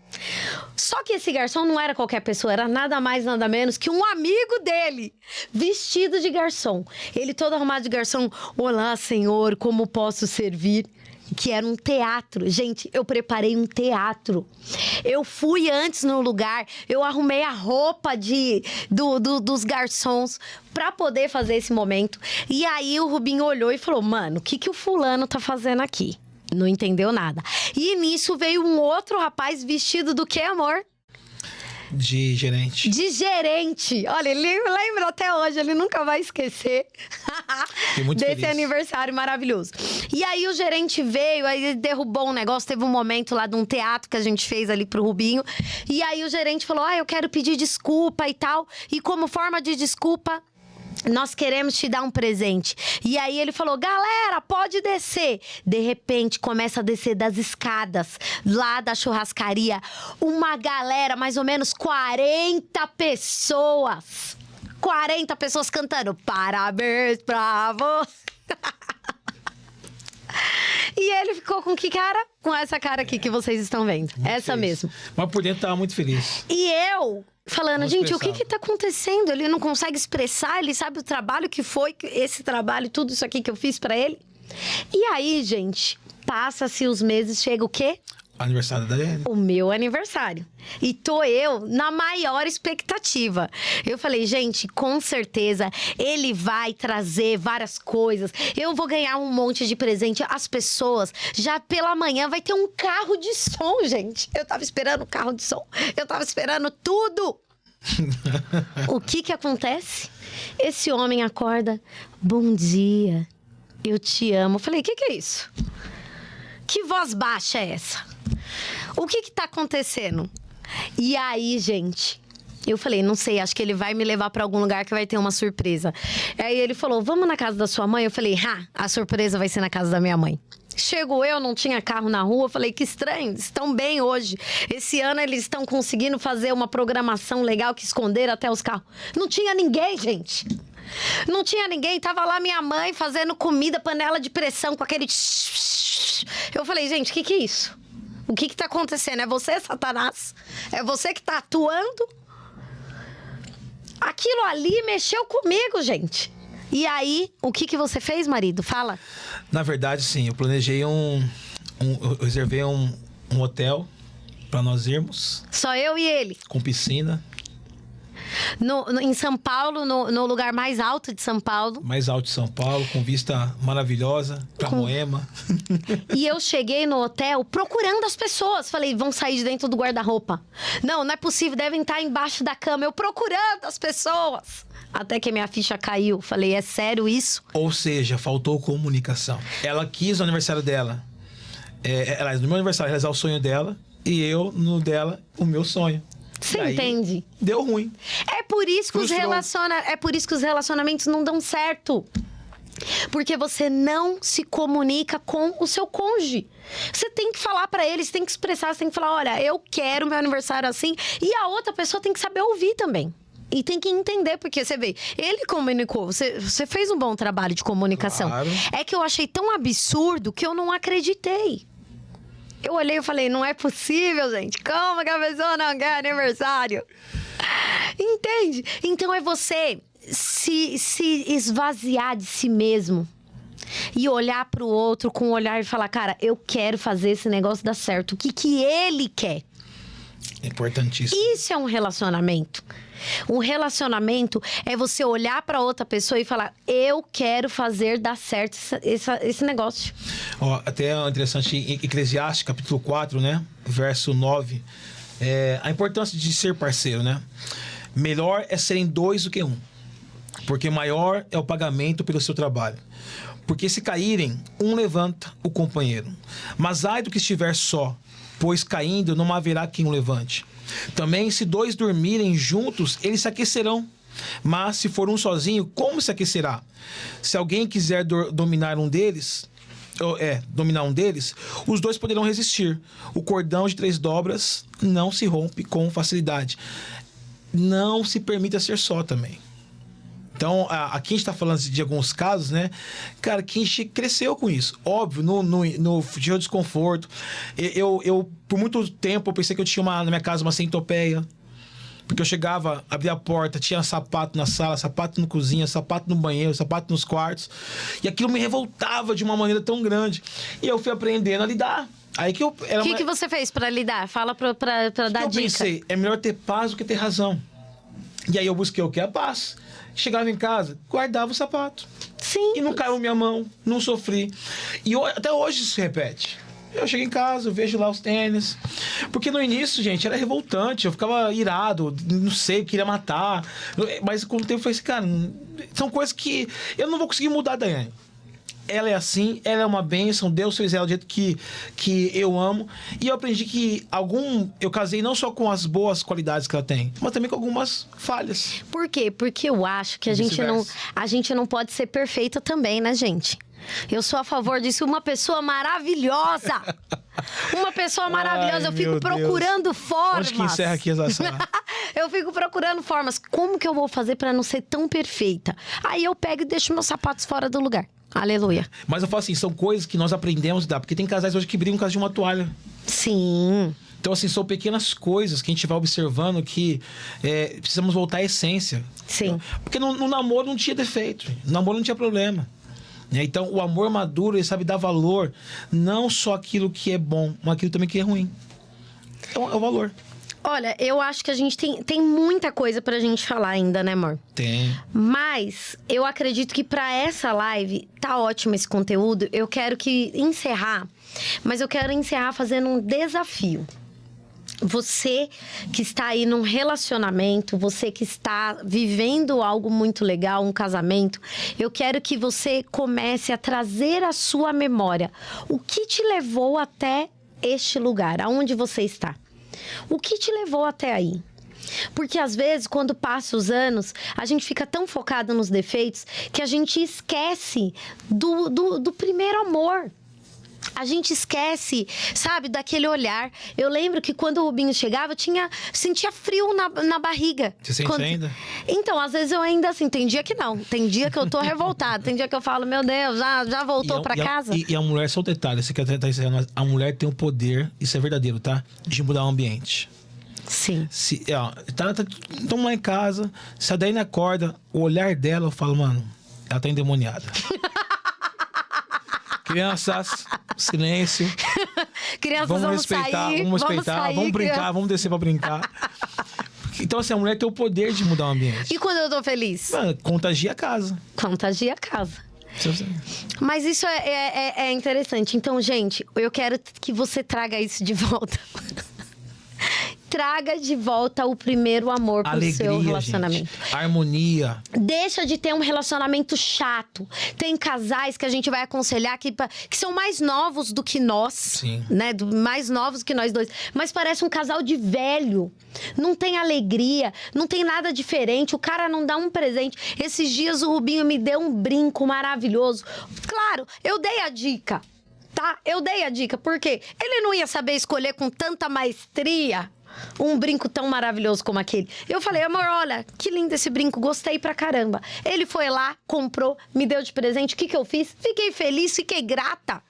Só que esse garçom não era qualquer pessoa, era nada mais, nada menos que um amigo dele, vestido de garçom. Ele todo arrumado de garçom. Olá, senhor, como posso servir? Que era um teatro. Gente, eu preparei um teatro. Eu fui antes no lugar, eu arrumei a roupa dos garçons pra poder fazer esse momento. E aí o Rubinho olhou e falou, mano, o que o fulano tá fazendo aqui? Não entendeu nada. E nisso veio um outro rapaz vestido do que, amor? De gerente. De gerente. Olha, ele lembra até hoje, ele nunca vai esquecer desse feliz. Aniversário maravilhoso. E aí o gerente veio, aí ele derrubou um negócio, teve um momento lá de um teatro que a gente fez ali pro Rubinho. E aí o gerente falou, eu quero pedir desculpa e tal. E como forma de desculpa, nós queremos te dar um presente. E aí ele falou, galera, pode descer. De repente, começa a descer das escadas lá da churrascaria uma galera, mais ou menos 40 pessoas. 40 pessoas cantando, parabéns pra você. E ele ficou com que cara? Com essa cara aqui que vocês estão vendo. Muito essa feliz. mesmo. Mas por dentro tava muito feliz. E eu... falando, gente, o expressar. que tá acontecendo? Ele não consegue expressar, ele sabe o trabalho que foi, esse trabalho, tudo isso aqui que eu fiz pra ele. E aí, gente, passa-se os meses, chega o quê? Aniversário da Daiane. O meu aniversário. E tô eu na maior expectativa. Eu falei, gente, com certeza ele vai trazer várias coisas. Eu vou ganhar um monte de presente. As pessoas, já pela manhã, vai ter um carro de som, gente. Eu tava esperando o carro de som. Eu tava esperando tudo. O que acontece? Esse homem acorda. Bom dia, eu te amo. Eu falei, o que é isso? Que voz baixa é essa? O que tá acontecendo? E aí, gente, eu falei, não sei, acho que ele vai me levar pra algum lugar que vai ter uma surpresa. Aí ele falou, vamos na casa da sua mãe? Eu falei, a surpresa vai ser na casa da minha mãe. Chegou eu, não tinha carro na rua, falei, que estranho, estão bem hoje. Esse ano eles estão conseguindo fazer uma programação legal que esconderam até os carros. Não tinha ninguém, gente. Não tinha ninguém, tava lá minha mãe fazendo comida, panela de pressão com aquele... Eu falei, gente, o que é isso? O que tá acontecendo? É você, Satanás? É você que tá atuando? Aquilo ali mexeu comigo, gente. E aí, o que você fez, marido? Fala. Na verdade, sim, eu planejei eu reservei um hotel pra nós irmos. Só eu e ele? Com piscina. Em São Paulo, no lugar mais alto de São Paulo. Mais alto de São Paulo, com vista maravilhosa pra Moema. E eu cheguei no hotel procurando as pessoas. Falei, vão sair de dentro do guarda-roupa. Não é possível, devem estar embaixo da cama. Eu procurando as pessoas. Até que a minha ficha caiu. Falei, é sério isso? Ou seja, faltou comunicação. Ela quis no aniversário dela. No meu aniversário, realizar o sonho dela. E eu, no dela, o meu sonho. Você entende? Deu ruim. É por isso que os relacionamentos não dão certo. Porque você não se comunica com o seu cônjuge. Você tem que falar pra ele, você tem que expressar, você tem que falar, olha, eu quero meu aniversário assim. E a outra pessoa tem que saber ouvir também. E tem que entender, porque você vê, ele comunicou, você fez um bom trabalho de comunicação. Claro. É que eu achei tão absurdo que eu não acreditei. Eu olhei e falei, não é possível, gente. Como que a pessoa não quer aniversário? Entende? Então é você se esvaziar de si mesmo e olhar pro outro com um olhar e falar, cara, eu quero fazer esse negócio dar certo. O que ele quer? Importantíssimo. Isso é um relacionamento. Um relacionamento é você olhar para outra pessoa e falar, eu quero fazer dar certo esse negócio. Ó, até é interessante, em Eclesiastes, capítulo 4, né? Verso 9. A importância de ser parceiro, né? Melhor é serem dois do que um, porque maior é o pagamento pelo seu trabalho. Porque se caírem, um levanta o companheiro. Mas ai do que estiver só, pois caindo não haverá quem o levante. Também, se dois dormirem juntos, eles se aquecerão. Mas se for um sozinho, como se aquecerá? Se alguém quiser dominar um deles, os dois poderão resistir. O cordão de 3 dobras não se rompe com facilidade. Não se permita ser só também. Então, aqui a gente tá falando de alguns casos, né? Cara, que a gente cresceu com isso. Óbvio, no desconforto. Eu, por muito tempo, eu pensei que eu tinha na minha casa uma centopeia. Porque eu chegava, abria a porta, tinha sapato na sala, sapato na cozinha, sapato no banheiro, sapato nos quartos. E aquilo me revoltava de uma maneira tão grande. E eu fui aprendendo a lidar. Aí que eu... O que você fez pra lidar? Fala pra dar dica. Eu pensei, é melhor ter paz do que ter razão. E aí eu busquei o que? A paz. Chegava em casa, guardava o sapato. Sim. E não caiu minha mão, não sofri. E até hoje isso se repete. Eu chego em casa, eu vejo lá os tênis. Porque no início, gente, era revoltante. Eu ficava irado, não sei, eu queria matar. Mas com o tempo eu falei assim, cara, são coisas que eu não vou conseguir mudar, Daiane. Ela é assim, ela é uma bênção, Deus fez ela do jeito que eu amo. E eu aprendi que eu casei não só com as boas qualidades que ela tem, mas também com algumas falhas. Por quê? Porque eu acho que a gente não pode ser perfeita também, né, gente? Eu sou a favor disso. Uma pessoa maravilhosa. Uma pessoa maravilhosa. Eu fico procurando formas. Onde que encerra aqui essa sala? Eu fico procurando formas. Como que eu vou fazer pra não ser tão perfeita? Aí eu pego e deixo meus sapatos fora do lugar. Aleluia. Mas eu falo assim, são coisas que nós aprendemos a dar. Porque tem casais hoje que brigam por causa de uma toalha. Sim. Então, assim, são pequenas coisas que a gente vai observando que precisamos voltar à essência. Sim. Porque no namoro não tinha defeito. No namoro não tinha problema. Então, o amor maduro, ele sabe dar valor. Não só aquilo que é bom, mas aquilo também que é ruim. Então, é o valor. Olha, eu acho que a gente tem muita coisa pra gente falar ainda, né, amor? Tem. Mas eu acredito que pra essa live tá ótimo esse conteúdo. Eu quero encerrar, mas eu quero encerrar fazendo um desafio. Você que está aí num relacionamento, você que está vivendo algo muito legal, um casamento, eu quero que você comece a trazer à sua memória o que te levou até este lugar, aonde você está. O que te levou até aí? Porque às vezes, quando passa os anos, a gente fica tão focado nos defeitos que a gente esquece do primeiro amor. A gente esquece, sabe, daquele olhar. Eu lembro que quando o Rubinho chegava, eu sentia frio na barriga. Você sente ainda? Então, às vezes eu ainda assim, tem dia que não. Tem dia que eu tô revoltada. Tem dia que eu falo, meu Deus, já voltou pra casa. E a mulher, só um detalhe, você quer tentar encerrar, a mulher tem o poder, isso é verdadeiro, tá? De mudar o ambiente. Sim. Estamos lá em casa, se a Daiane acorda, o olhar dela, eu falo, mano, ela tá endemoniada. Crianças, silêncio. Crianças, vamos respeitar, vamos brincar, vamos descer pra brincar. Então, assim, a mulher tem o poder de mudar o ambiente. E quando eu tô feliz? Mano, contagia a casa. Contagia a casa. Mas isso é interessante. Então, gente, eu quero que você traga isso de volta. Traga de volta o primeiro amor pro seu relacionamento. Gente. Harmonia. Deixa de ter um relacionamento chato. Tem casais que a gente vai aconselhar que são mais novos do que nós. Sim. Né? Mais novos que nós dois. Mas parece um casal de velho. Não tem alegria, não tem nada diferente. O cara não dá um presente. Esses dias o Rubinho me deu um brinco maravilhoso. Claro, eu dei a dica, tá? Eu dei a dica, porque ele não ia saber escolher com tanta maestria um brinco tão maravilhoso como aquele. Eu falei, amor, olha, que lindo esse brinco, gostei pra caramba. Ele foi lá, comprou, me deu de presente. O que eu fiz? Fiquei feliz, fiquei grata.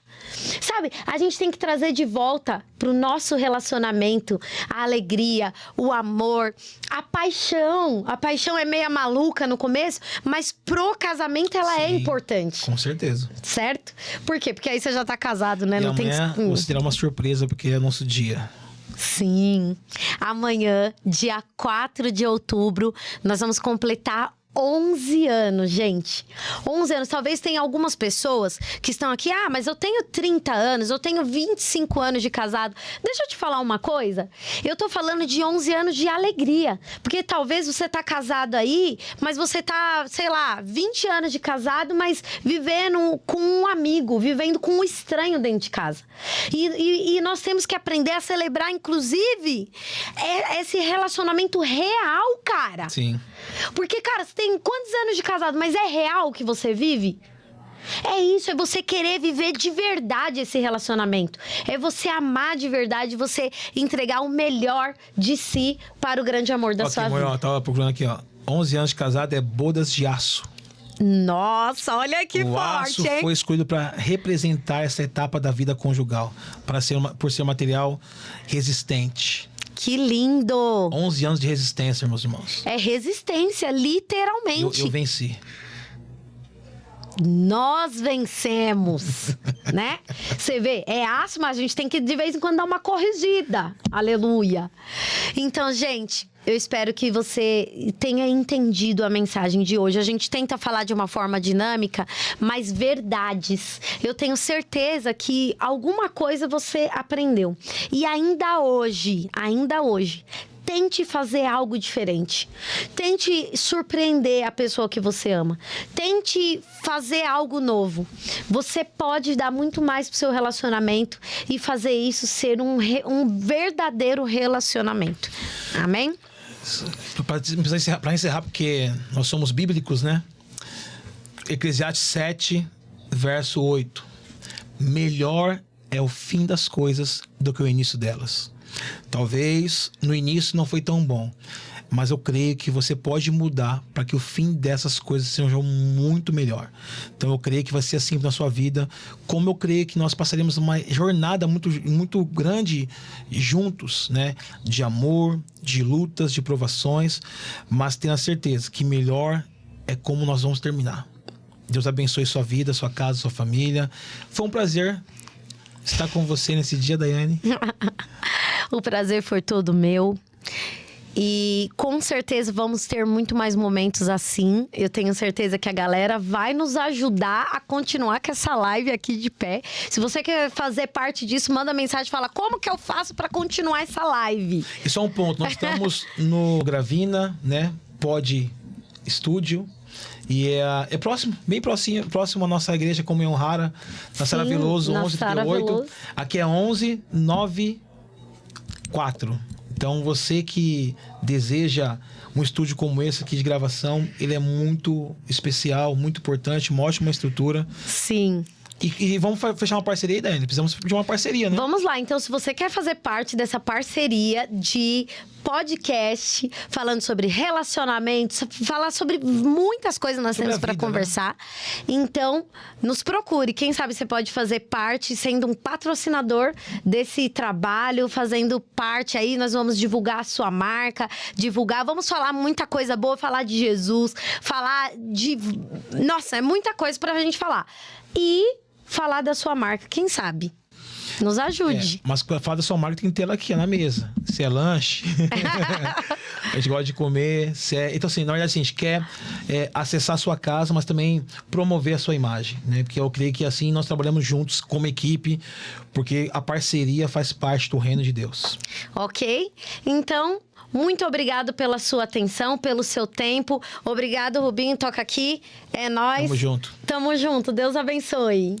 Sabe, a gente tem que trazer de volta pro nosso relacionamento a alegria, o amor, a paixão. A paixão é meia maluca no começo, mas pro casamento ela é importante. Com certeza. Certo? Por quê? Porque aí você já tá casado, né? E não amanhã tem... você terá uma surpresa, porque é nosso dia. Sim. Amanhã, dia 4 de outubro, nós vamos completar 11 anos, gente. 11 anos. Talvez tenha algumas pessoas que estão aqui. Ah, mas eu tenho 30 anos, eu tenho 25 anos de casado. Deixa eu te falar uma coisa. Eu tô falando de 11 anos de alegria. Porque talvez você tá casado aí, mas você tá, sei lá, 20 anos de casado, mas vivendo com um amigo, vivendo com um estranho dentro de casa. E nós temos que aprender a celebrar, inclusive, esse relacionamento real, cara. Sim. Porque, cara, você tem quantos anos de casado, mas é real o que você vive? É isso, é você querer viver de verdade esse relacionamento. É você amar de verdade, você entregar o melhor de si para o grande amor da sua vida. Eu tava procurando aqui, ó. 11 anos de casado é bodas de aço. Nossa, olha que o forte, aço hein? foi escolhido para representar essa etapa da vida conjugal, por ser um material resistente. Que lindo! 11 anos de resistência, meus irmãos. É resistência, literalmente. Eu venci. Nós vencemos, né? Você vê, é aço, mas a gente tem que de vez em quando dar uma corrigida. Aleluia. Então, gente, eu espero que você tenha entendido a mensagem de hoje. A gente tenta falar de uma forma dinâmica, mas verdades. Eu tenho certeza que alguma coisa você aprendeu. E ainda hoje, tente fazer algo diferente. Tente surpreender a pessoa que você ama. Tente fazer algo novo. Você pode dar muito mais pro seu relacionamento e fazer isso ser um verdadeiro relacionamento. Amém? Para encerrar, porque nós somos bíblicos, né? Eclesiastes 7, verso 8. Melhor é o fim das coisas do que o início delas. Talvez no início não foi tão bom, mas eu creio que você pode mudar para que o fim dessas coisas seja muito melhor. Então eu creio que vai ser assim na sua vida, como eu creio que nós passaremos uma jornada muito, muito grande juntos, né? De amor, de lutas, de provações, mas tenha certeza que melhor é como nós vamos terminar. Deus abençoe sua vida, sua casa, sua família. Foi um prazer estar com você nesse dia, Daiane. O prazer foi todo meu. E com certeza vamos ter muito mais momentos assim. Eu tenho certeza que a galera vai nos ajudar a continuar com essa live aqui de pé. Se você quer fazer parte disso, manda mensagem e fala como que eu faço para continuar essa live. E só um ponto, nós estamos no Gravina, né? Pod Estúdio. E é próximo, bem próximo à nossa igreja Comunhão Rara, na Sara Veloso, 1138. Aqui é 11994. Então, você que deseja um estúdio como esse aqui de gravação, ele é muito especial, muito importante, uma ótima estrutura. Sim. E vamos fechar uma parceria aí, Daiane? Precisamos de uma parceria, né? Vamos lá. Então, se você quer fazer parte dessa parceria de podcast, falando sobre relacionamentos, falar sobre muitas coisas nós temos para conversar. Né? Então, nos procure. Quem sabe você pode fazer parte, sendo um patrocinador desse trabalho, fazendo parte aí. Nós vamos divulgar a sua marca, vamos falar muita coisa boa, falar de Jesus, falar de... Nossa, é muita coisa pra gente falar. E falar da sua marca, quem sabe? Nos ajude. Mas quando fala da sua marca, tem que ter ela aqui, na mesa. Se é lanche, a gente gosta de comer. Então, assim, na verdade, assim, a gente quer acessar a sua casa, mas também promover a sua imagem, né? Porque eu creio que, assim, nós trabalhamos juntos como equipe, porque a parceria faz parte do reino de Deus. Ok? Então, muito obrigado pela sua atenção, pelo seu tempo. Obrigado, Rubinho. Toca aqui. É nóis. Tamo junto. Tamo junto. Deus abençoe.